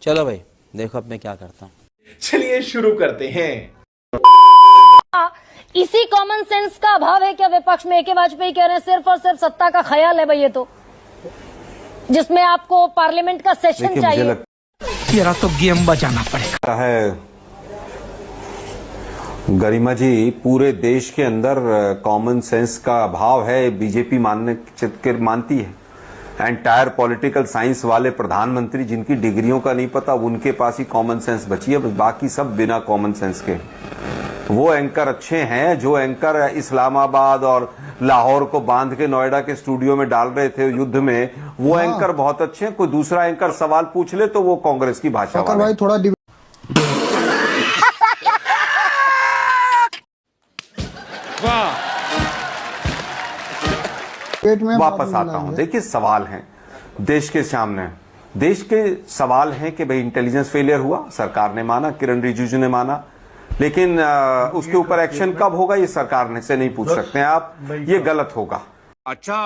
चलो भाई देखो अब मैं क्या करता हूँ। चलिए शुरू करते हैं। इसी कॉमन सेंस का अभाव है क्या विपक्ष में? ए.के. वाजपेयी कह रहे हैं सिर्फ और सिर्फ सत्ता का ख्याल है भाई ये तो, जिसमें आपको पार्लियामेंट का सेशन चाहिए। मेरा तो गेम बजाना पड़ेगा है गरिमा जी, पूरे देश के अंदर कॉमन सेंस का अभाव है, बीजेपी मानती है। एंटायर पॉलिटिकल साइंस वाले प्रधानमंत्री जिनकी डिग्रियों का नहीं पता, उनके पास ही कॉमन सेंस बची है, बाकी सब बिना कॉमन सेंस के। वो एंकर अच्छे हैं जो एंकर इस्लामाबाद और लाहौर को बांध के नोएडा के स्टूडियो में डाल रहे थे युद्ध में, वो एंकर बहुत अच्छे हैं। कोई दूसरा एंकर सवाल पूछ ले तो वो कांग्रेस की भाषा वाला है। थोड़ा वापस आता हूं। देखिए सवाल हैं देश के सामने, देश के सवाल हैं कि भाई इंटेलिजेंस फेलियर हुआ, सरकार ने माना, किरण रिजिजू ने माना, लेकिन उसके ऊपर एक्शन कब होगा ये सरकार ने से नहीं पूछ सकते हैं आप, ये गलत होगा। अच्छा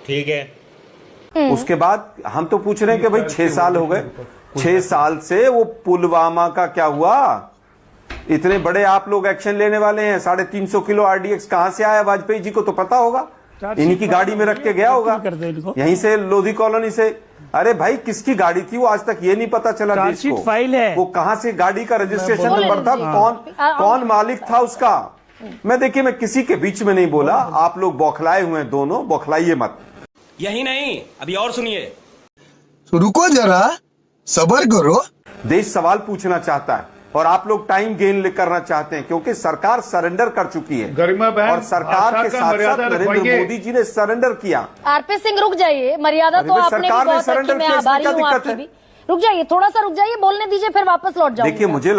ठीक है। उसके बाद हम तो पूछ रहे हैं कि भाई 6 साल हो गए, 6 साल से वो पुलवामा का क्या हुआ? इतने बड़े आप लोग एक्शन लेने वाले हैं, 350 किलो आरडीएक्स कहां से आया? वाजपेयी जी को तो पता होगा, इन्हीं की गाड़ी में रख के गया होगा, यहीं से लोधी कॉलोनी से। अरे भाई किसकी गाड़ी थी वो आज तक ये नहीं पता चला देश को। फाइल है वो कहां से गाड़ी का रजिस्ट्रेशन नंबर था, कौन मालिक था उसका। मैं देखिए मैं किसी के बीच में नहीं बोला, आप लोग बौखलाए हुए हैं, दोनों बौखलाइए मत। यही नहीं अभी और सुनिए। रुको जरा, सब्र करो। देश सवाल पूछना चाहता है और आप लोग टाइम गेन करना चाहते हैं, क्योंकि सरकार सरेंडर कर चुकी है गरिमा बहन, और सरकार के साथ साथ नरेंद्र मोदी जी ने सरेंडर किया। आरपी सिंह रुक जाइए, मर्यादा तो आपने भी बहुत रखी, मैं आभारी हूँ आपकी भी। रुक जाइए, थोड़ा सा रुक जाइए, बोलने दीजिए, फिर वापस लौट जाओ। देखिए मुझे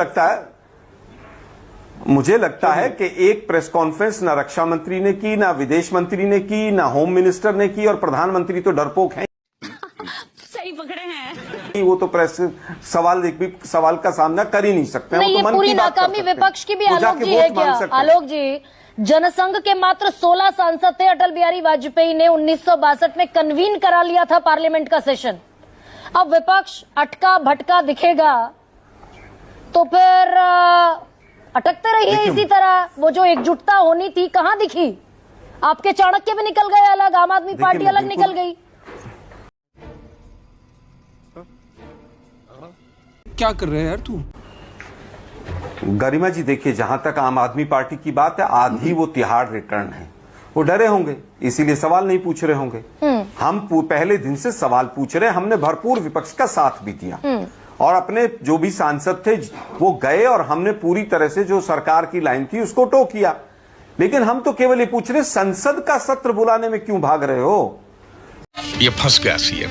लगता है कि एक प्रेस कॉन्फ्रेंस ना रक्षा मंत्री ने की, ना विदेश मंत्री ने की, ना होम मिनिस्टर ने की, और प्रधानमंत्री तो डरपोक हैं। सही पकड़े हैं। वो तो प्रेस सवाल का सामना कर ही नहीं सकते। नहीं, ये पूरी नाकामी विपक्ष की भी आलोक जी है क्या? आलोक जी, जनसंघ के मात्र 16 सांसद थे। अटल बिहारी वाजपेयी ने 1962 में कन्वीन करा लिया था पार्लियामेंट का सेशन। अब विपक्ष अटका भटका दिखेगा तो फिर अटकते रहिए इसी तरह। वो जो एकजुटता होनी थी कहां दिखी? आपके चाणक्य भी निकल गए अलग, आम आदमी पार्टी अलग निकल गई। क्या कर रहे हैं यार तू? गरिमा जी देखिए, जहां तक आम आदमी पार्टी की बात है, आधी वो तिहाड़ रिटर्न है, वो डरे होंगे इसीलिए सवाल नहीं पूछ रहे होंगे। हम पहले दिन से सवाल पूछ रहे हैं, हमने भरपूर विपक्ष का साथ भी दिया और अपने जो भी सांसद थे वो गए और हमने पूरी तरह से जो सरकार की लाइन थी उसको टो किया। लेकिन हम तो केवल ये पूछ रहे, संसद का सत्र बुलाने में क्यों भाग रहे हो? ये फंस गया सीएम।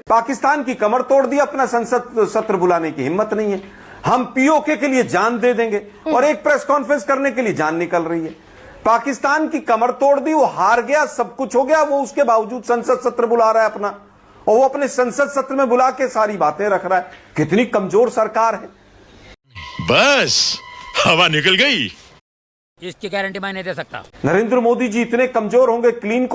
पाकिस्तान की कमर तोड़ दी, अपना संसद सत्र बुलाने की हिम्मत नहीं है। हम पीओके के लिए जान दे देंगे और एक प्रेस कॉन्फ्रेंस करने के लिए जान निकल रही है। पाकिस्तान की कमर तोड़ दी, वो हार गया, सब कुछ हो गया, वो उसके बावजूद संसद सत्र बुला रहा है अपना, और वो अपने संसद सत्र में बुला के सारी बातें रख रहा है। कितनी कमजोर सरकार है। बस हवा निकल गई। इसकी गारंटी मैं नहीं दे सकता। नरेंद्र मोदी जी इतने कमजोर होंगे, चीन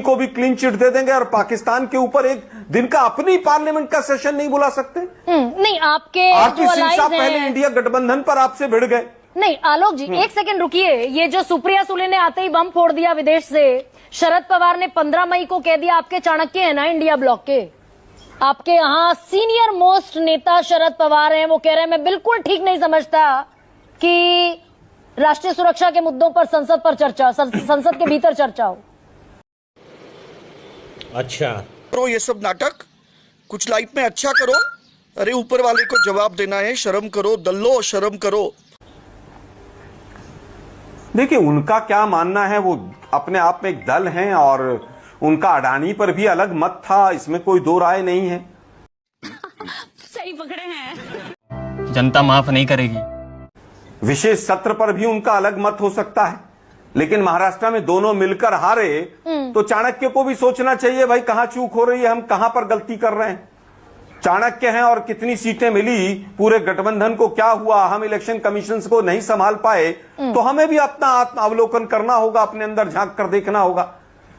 को भी क्लीन चिट दे देंगे और पाकिस्तान के ऊपर एक दिन का अपनी पार्लियामेंट का सेशन नहीं बुला सकते। नहीं, आपके आरपी सिंह साहब पहले इंडिया गठबंधन पर आपसे भिड़ गए। नहीं आलोक जी, एक सेकंड रुकिए। ये जो सुप्रिया सुले ने आते ही बम फोड़ दिया विदेश से, शरद पवार ने 15 मई को कह दिया, आपके चाणक्य है ना इंडिया ब्लॉक के, आपके यहाँ सीनियर मोस्ट नेता शरद पवार हैं, वो कह रहे हैं मैं बिल्कुल ठीक नहीं समझता कि राष्ट्रीय सुरक्षा के मुद्दों पर संसद के भीतर चर्चा हो। अच्छा करो ये सब नाटक, कुछ लाइफ में अच्छा करो। अरे ऊपर वाले को जवाब देना है, शर्म करो दल्लो, शर्म करो। देखिए उनका क्या मानना है, वो अपने आप में एक दल हैं और उनका अडानी पर भी अलग मत था, इसमें कोई दो राय नहीं है। सही पकड़े हैं। जनता माफ नहीं करेगी। विशेष सत्र पर भी उनका अलग मत हो सकता है, लेकिन महाराष्ट्र में दोनों मिलकर हारे तो चाणक्य को भी सोचना चाहिए भाई कहां चूक हो रही है, हम कहां पर गलती कर रहे हैं। चाणक्य हैं और कितनी सीटें मिली, पूरे गठबंधन को क्या हुआ, हम इलेक्शन कमीशन को नहीं संभाल पाए, तो हमें भी अपना आत्म अवलोकन करना होगा, अपने अंदर झांक कर देखना होगा।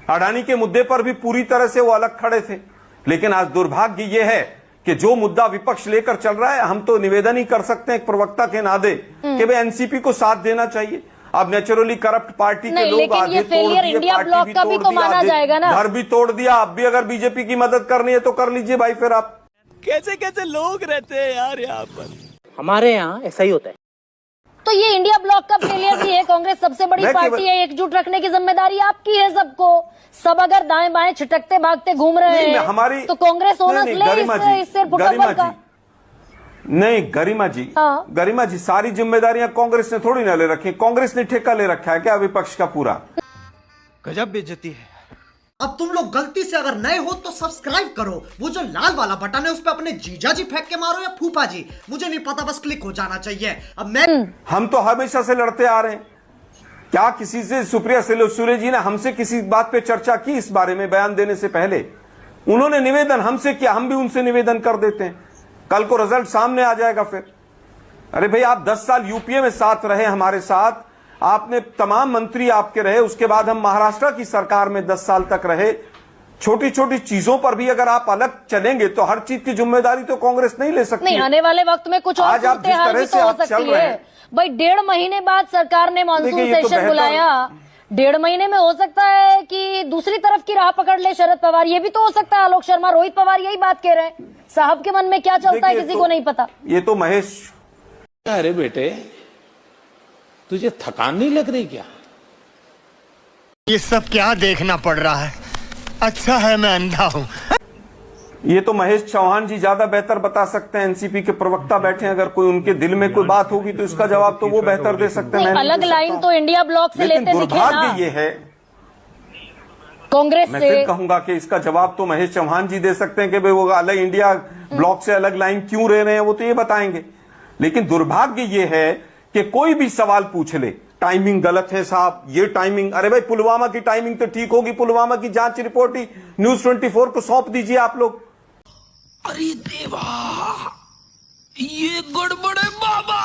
अडानी के मुद्दे पर भी पूरी तरह से वो अलग खड़े थे। लेकिन आज दुर्भाग्य ये है कि जो मुद्दा विपक्ष लेकर चल रहा है, हम तो निवेदन ही कर सकते हैं एक प्रवक्ता के नाते कि भाई एनसीपी को साथ देना चाहिए। अब नेचुरली करप्ट पार्टी के लोग आगे तोड़ दिए, इंडिया ब्लॉक का भी तो माना जाएगा ना, घर भी तोड़ दिया। अब भी अगर बीजेपी की मदद करनी है तो कर लीजिए भाई। फिर आप कैसे कैसे लोग रहते हैं यार यहाँ पर। हमारे यहाँ ऐसा ही होता है। तो ये इंडिया ब्लॉक का फेलियर भी है। कांग्रेस सबसे बड़ी पार्टी है, एकजुट रखने की जिम्मेदारी आपकी है सबको। सब अगर दाएं बाएं छिटकते भागते घूम रहे हैं तो कांग्रेस ओनर्स ले इससे फुटबॉल का। नहीं गरिमा जी, हाँ। गरिमा जी, सारी जिम्मेदारियां कांग्रेस ने थोड़ी ना ले रखी। कांग्रेस ने ठेका ले रखा है क्या विपक्ष का पूरा? गजब बेइज्जती है। अब तुम लोग गलती से अगर नए हो तो सब्सक्राइब करो। वो जो लाल वाला बटन है उस पर अपने जीजा जी फेंक के मारो या फूफा जी, मुझे नहीं पता, बस क्लिक हो जाना चाहिए। अब हम तो हमेशा से लड़ते आ रहे हैं। क्या किसी से सुप्रिया सुले जी ने हमसे किसी बात पे चर्चा की? इस बारे में बयान देने से पहले उन्होंने निवेदन हमसे किया, हम भी उनसे निवेदन कर देते हैं। कल को रिजल्ट सामने आ जाएगा फिर। अरे भाई, आप 10 साल यूपीए में साथ रहे हमारे साथ, आपने तमाम मंत्री आपके रहे, उसके बाद हम महाराष्ट्र की सरकार में 10 साल तक रहे। छोटी छोटी चीजों पर भी अगर आप अलग चलेंगे तो हर चीज की जिम्मेदारी तो कांग्रेस नहीं ले सकती। नहीं, आने वाले वक्त में कुछ और सूरत हाल भी तो हो सकती है भाई। 1.5 महीने बाद सरकार ने मानसून सेशन बुलाया, 1.5 महीने में हो सकता है कि दूसरी तरफ की राह पकड़ ले शरद पवार। ये भी तो हो सकता है। आलोक शर्मा, रोहित पवार यही बात कह रहे हैं। साहब के मन में क्या चलता है किसी को नहीं पता। ये तो महेश, अरे बेटे, तुझे थकान नहीं लग रही क्या? ये सब क्या देखना पड़ रहा है? अच्छा है मैं अंधा हूँ। ये तो महेश चौहान जी ज्यादा बेहतर बता सकते हैं। एनसीपी के प्रवक्ता बैठे हैं, अगर कोई उनके दिल में कोई बात होगी तो इसका जवाब तो वो बेहतर दे सकते हैं। अलग लाइन तो इंडिया ब्लॉक से लेते दिखे ना। दुर्भाग्य ये है, कांग्रेस मैं से फिर कहूंगा कि इसका जवाब तो महेश चौहान जी दे सकते हैं कि भाई वो अलग इंडिया ब्लॉक से अलग लाइन क्यों रह रहे हैं, वो तो ये बताएंगे। लेकिन दुर्भाग्य ये है कि कोई भी सवाल पूछ ले, टाइमिंग गलत है साहब, ये टाइमिंग, अरे भाई पुलवामा की टाइमिंग तो ठीक होगी। पुलवामा की जांच रिपोर्ट ही न्यूज 24 को सौंप दीजिए आप लोग। अरे देवा, ये गड़बड़ है बाबा।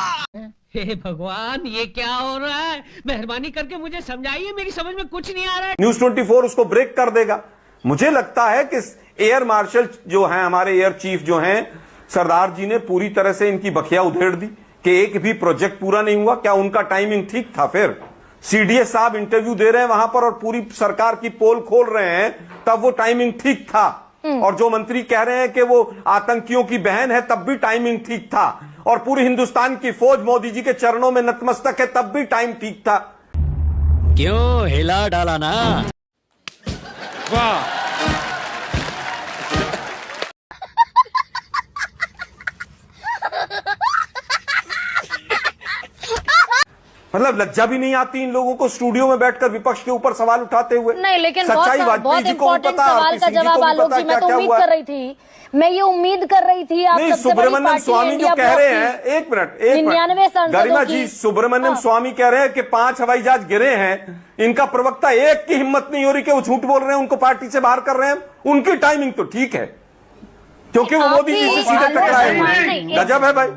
हे भगवान, ये क्या हो रहा है? मेहरबानी करके मुझे समझाइए, मेरी समझ में कुछ नहीं आ रहा है। न्यूज 24 उसको ब्रेक कर देगा। मुझे लगता है कि एयर मार्शल जो हैं, हमारे एयर चीफ जो हैं सरदार जी ने पूरी तरह से इनकी बखिया उधेड़ दी कि एक भी प्रोजेक्ट पूरा नहीं हुआ। क्या उनका टाइमिंग ठीक था? फिर सीडीएस साहब इंटरव्यू दे रहे हैं वहां पर और पूरी सरकार की पोल खोल रहे हैं, तब वो टाइमिंग ठीक था। और जो मंत्री कह रहे हैं कि वो आतंकियों की बहन है, तब भी टाइमिंग ठीक था। और पूरी हिंदुस्तान की फौज मोदी जी के चरणों में नतमस्तक है, तब भी टाइम ठीक था। क्यों हिला डाला ना? वाह, मतलब लज्जा भी नहीं आती इन लोगों को स्टूडियो में बैठकर विपक्ष के ऊपर सवाल उठाते हुए। नहीं, लेकिन सच्चाई बहुत इंपॉर्टेंट सवाल का जवाब आलोक जी, मैं तो उम्मीद कर रही थी, मैं ये उम्मीद कर रही थी आप सबसे बड़ी सुब्रमण्यम स्वामी जो कह रहे हैं, एक मिनट 99 सांसदों गरिमा जी, की। सुब्रमण्यम स्वामी कह रहे हैं कि 5 हवाई जहाज गिरे हैं। इनका प्रवक्ता एक की हिम्मत नहीं हो रही कि वो झूठ बोल रहे हैं, उनको पार्टी से बाहर कर रहे हैं। उनकी टाइमिंग तो ठीक है क्योंकि वो मोदी जी से सीधे टकराए हुए हैं। गजब है भाई।